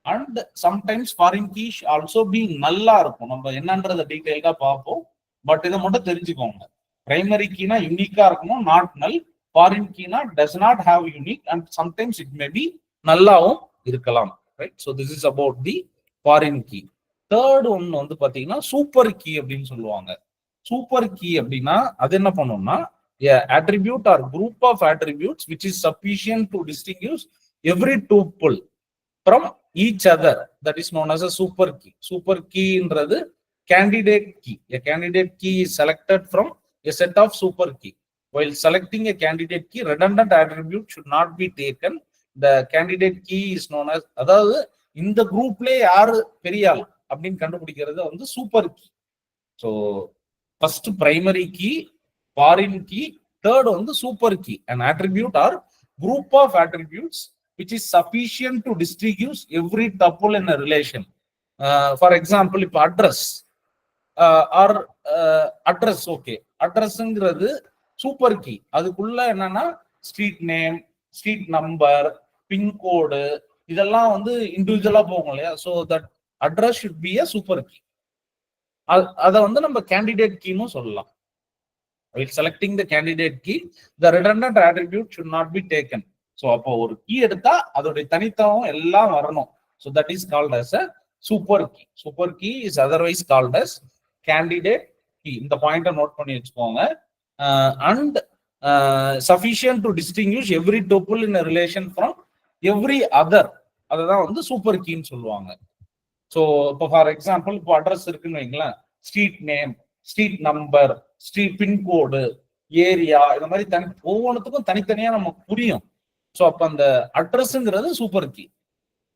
And sometimes foreign key also be நல்லா இருக்கும். நம்ம என்னன்றத டீடைல்டா பார்ப்போம். பட் இதை மட்டும் தெரிஞ்சுக்கோங்க. பிரைமரி கீனா யூனிக்கா இருக்கணும், நாட் நல். ஃபாரின் கீனா does not have unique and sometimes it may be நல்லாவும் இருக்கலாம். Right. So this is about the foreign key. Third one வந்து பாத்தீங்கன்னா சூப்பர் கீ அப்படின்னு சொல்லுவாங்க. சூப்பர் கீ அப்படின்னா அது என்ன பண்ணும்னா attribute or group of attributes which is sufficient to distinguish every tuple from each other, that is known as a super key. Super key என்றது candidate key. A candidate key is selected from a set of super key. While selecting a candidate key, redundant attribute should not be taken. The candidate key is known as, அதாவது இந்த குரூப்ல யாரு பெரிய ஆள் அப்படின்னு கண்டுபிடிக்கிறது வந்து super key. So first primary key, foreign key, third வந்து super key, an attribute or group of attributes which is sufficient to distinguish every tuple in a relation. For example, if address or address, okay, addressங்கிறது super key. அதுக்குள்ள என்னன்னா street name, street number, pincode இதெல்லாம் வந்து இண்டிவிஜுவலா போகும் இல்லையா? So that address should be a super key. அதை வந்து நம்ம கேண்டிடேட் கீன்னு சொல்லலாம். While selecting the candidate key, the redundant attribute should not be taken. So அப்போ ஒரு கீ எடுத்தா அதோட தனித்துவம் எல்லாம் வரணும். So that is called as a super key. Super key is otherwise called as candidate key. இந்த பாயிண்ட நோட் பண்ணி வச்சுக்கோங்க. And sufficient to distinguish every tuple in a relation from every other. அதுதான் வந்து சூப்பர் கீன்னு சொல்லுவாங்க. ஸோ இப்போ for example இப்போ address இருக்குன்னு வைங்களேன், street name, street number, street pincode, area, இந்த மாதிரி ஒவ்வொன்றுத்துக்கும் தனித்தனியா நமக்கு புரியும். ஸோ அப்போ அந்த அட்ரஸ்ங்கிறது super key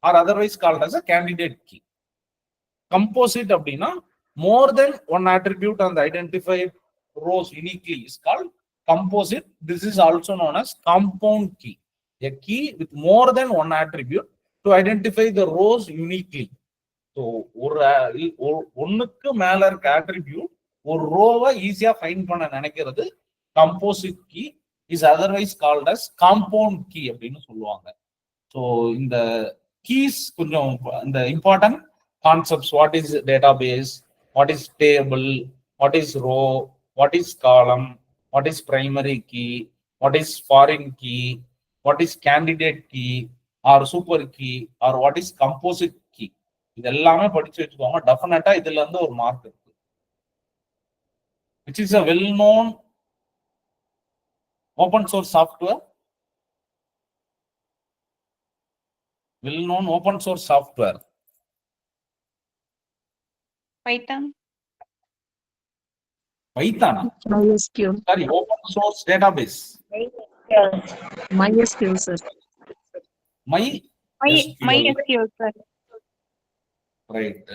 or otherwise called as a candidate key. Composite அப்படின்னா more then one attribute on the identified rows uniquely is called composite. This is also known as compound key. A key with more than one attribute to identify the rows uniquely. So ஒன்னுக்கு மேல இருக்க attribute ஒரு ரோவை ஈஸியா find பண்ண நினைக்கிறது composite key, is otherwise called as compound key அப்படின்னு சொல்லுவாங்க. ஸோ இந்த கீஸ் கொஞ்சம் இந்த important concepts, what is database, what is table, what is row, what is column, what is primary key, what is foreign key, what is candidate key or super key or what is composite key, இது எல்லாமே படிச்சு வச்சுக்கோங்க. டெஃபினட்டா இதுல இருந்து ஒரு mark இருக்கு. Which is a well-known open source software? Well-known open source software. Python. Python. MySQL. Sorry, open source database. MySQL, sir. MySQL, sir. Right.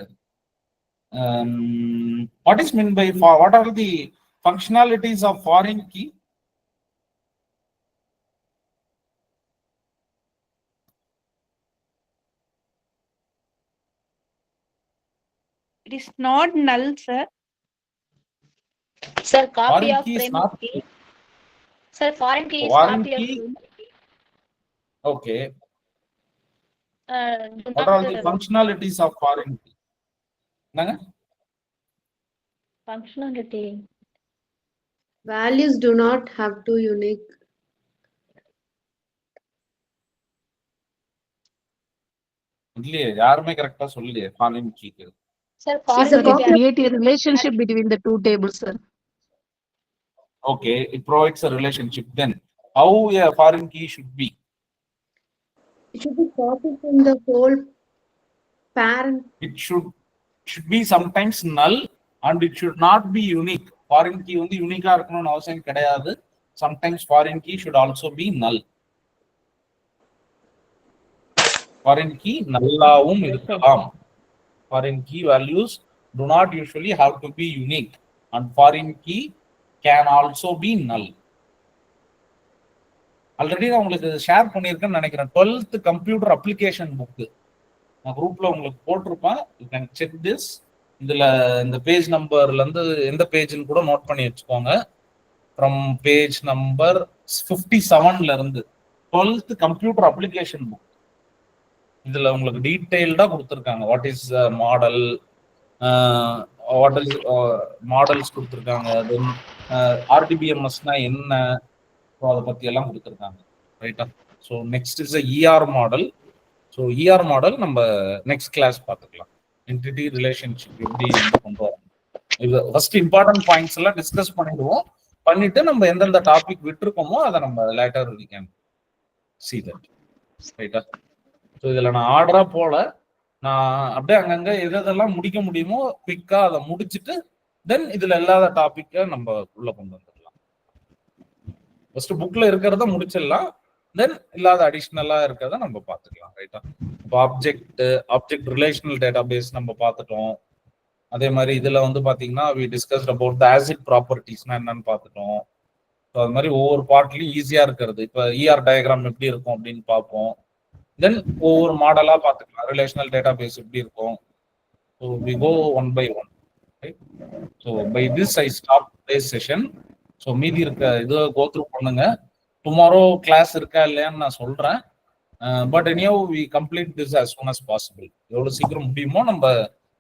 What is meant by what are the functionalities of foreign key? It is not null, sir. Sir, copy Foreign of key is primary not. key. Sir, foreign key is Foreign copy key. of Okay. do What not are the functionalities of foreign key? என்னங்க? functionality. Values do not have to unique. இல்லையே, யாருமே கரெக்டா சொல்லலையே foreign கீக்கு. Sir, Is foreign a Sir, key it create a relationship between the two tables, sir. Okay, it provides a relationship. Then how a foreign key should be? It should be copied from the whole parent. It should be sometimes null and it should not be unique. Foreign key வந்து யூனிக்கா இருக்கணும்னு அவசியம் கிடையாது. Sometimes foreign key should also be null. Foreign key நல்லாவும் இருக்கலாம். Foreign key values do not usually have to be unique and foreign key can also be null. Already நான் உங்களுக்கு share பண்ணியிருக்கேன்னு நினைக்கிறேன். 12th கம்ப்யூட்டர் அப்ளிகேஷன் புக்கு நான் குரூப்ல உங்களுக்கு போட்டிருப்பேன். You can check this. இதுல இந்த பேஜ் நம்பர்ல இருந்து எந்த பேஜ்னு கூட நோட் பண்ணி வச்சுக்கோங்க. ஃப்ரம் பேஜ் நம்பர் 57ல இருந்து 12th கம்ப்யூட்டர் அப்ளிகேஷன் புக். இதுல உங்களுக்கு டீடைல்டா கொடுத்துருக்காங்க. What is model, what is models கொடுத்துருக்காங்க. தென் ஆர்டிபிஎம்எஸ்னா என்ன, அதை பத்தி எல்லாம் கொடுத்துருக்காங்க. ரைட்டா? So next is ER model. So ER model நம்ம நெக்ஸ்ட் கிளாஸ் பார்த்துக்கலாம். என்டிட்டி ரிலேஷன்ஷிப் எப்படி கொண்டு வரணும், இது ஃபர்ஸ்ட் இம்பார்ட்டன்ட் பாயிண்ட்ஸ் எல்லாம் டிஸ்கஸ் பண்ணிடுவோம். பண்ணிட்டு நம்ம எந்தெந்த டாபிக் விட்டுருக்கோமோ அதை நம்ம later we can see that. ரைட்டா? ஸோ இதில் நான் ஆர்டரா போல, நான் அப்படியே அங்கங்க எதெல்லாம் முடிக்க முடியுமோ குவிக்கா அதை முடிச்சுட்டு தென் இதுல இல்லாத டாபிக்கை நம்ம உள்ள கொண்டு வந்துடலாம். ஃபர்ஸ்ட் புக்ல இருக்கிறத முடிச்சிடலாம், தென் இல்லாத அடிஷ்னலா இருக்கிறத நம்ம பார்த்துக்கலாம். ரைட்டா? இப்போ ஆப்ஜெக்ட் ரிலேஷனல் டேட்டாபேஸ் நம்ம பார்த்துட்டோம். அதே மாதிரி இதுல வந்து பாத்தீங்கன்னா we discussed about the acid propertiesனா என்னன்னு பார்த்துட்டோம். ஸோ அது மாதிரி ஒவ்வொரு பார்ட்லயும் ஈஸியா இருக்கிறது. இப்போ இஆர் டயக்ராம் எப்படி இருக்கும் அப்படின்னு பார்ப்போம். தென் ஒவ்வொரு மாடலா பார்த்துக்கலாம். ரிலேஷனல் டேட்டாபேஸ் எப்படி இருக்கும். So we go one by one. So by this I stop today's session. So மீதி இருக்க இதை கோ த்ரூ பண்ணுங்க. டுமாரோ கிளாஸ் இருக்கா இல்லையான்னு நான் சொல்றேன். But anyhow we complete this as soon as possible. எவ்வளவு சீக்கிரம் முடியுமோ நம்ம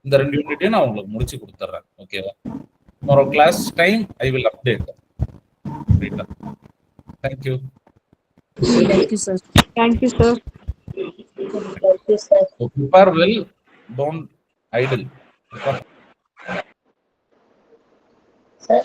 இந்த 2 யூனிட்டையும் நான் உங்களுக்கு முடிச்சு கொடுத்துட்றேன். ஓகேவா? Tomorrow class time I will update. ரைட்டா? Thank you. Thank you, sir. Thank you, sir. So prepare well, don't idle. Sir.